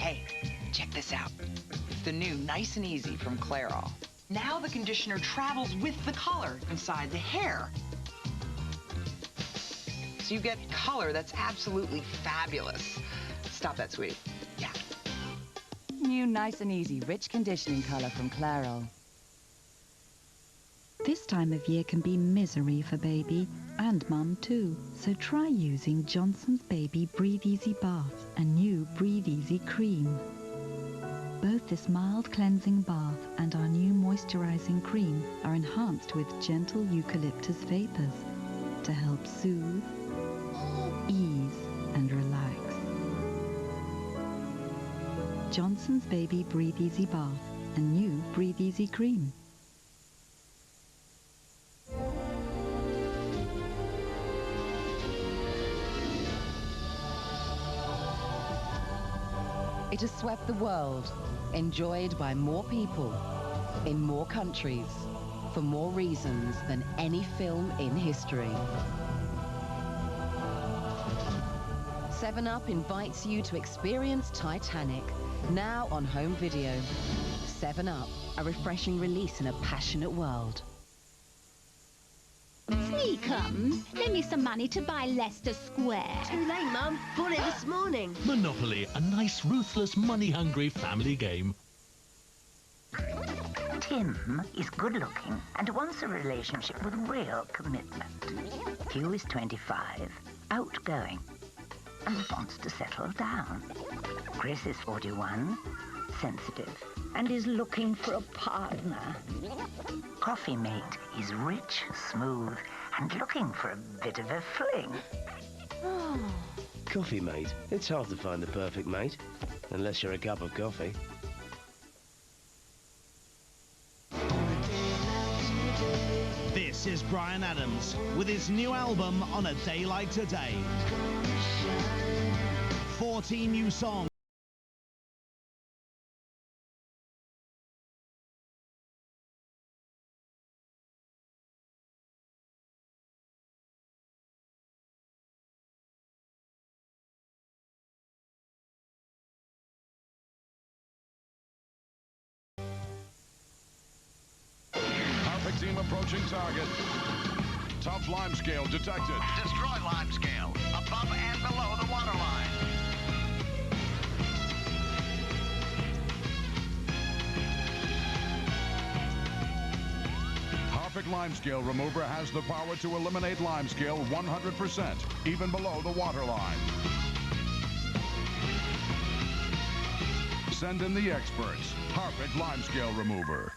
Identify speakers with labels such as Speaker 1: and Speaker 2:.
Speaker 1: Hey, check this out. It's the new Nice and Easy from Clairol. Now the conditioner travels with the color inside the hair. So you get color that's absolutely fabulous. Stop that, sweetie. Yeah.
Speaker 2: New Nice and Easy Rich Conditioning Color from Clairol.
Speaker 3: This time of year can be misery for baby and mum too. So try using Johnson's Baby Breathe Easy Bath and new Breathe Easy Cream. Both this mild cleansing bath and our new moisturizing cream are enhanced with gentle eucalyptus vapors to help soothe, ease and relax. Johnson's Baby Breathe Easy Bath and new Breathe Easy Cream.
Speaker 2: It has swept the world, enjoyed by more people, in more countries, for more reasons than any film in history. 7up invites you to experience Titanic, now on home video. 7up, a refreshing release in a passionate world.
Speaker 4: Sneakum, lend me some money to buy Leicester Square.
Speaker 5: Too late, Mum. Bought it this morning.
Speaker 6: Monopoly, a nice, ruthless, money-hungry family game.
Speaker 7: Tim is good-looking and wants a relationship with real commitment. Hugh is 25, outgoing, and wants to settle down. Chris is 41, sensitive, and is looking for a partner. Coffee Mate is rich, smooth, and looking for a bit of a fling.
Speaker 8: Coffee Mate? It's hard to find the perfect mate, unless you're a cup of coffee.
Speaker 9: This is Bryan Adams with his new album On a Day Like Today. 14 new songs.
Speaker 10: Team approaching target. Tough limescale detected.
Speaker 11: Destroy limescale above and below the waterline.
Speaker 10: Harpic Limescale Remover has the power to eliminate limescale 100%, even below the waterline. Send in the experts. Harpic Limescale Remover.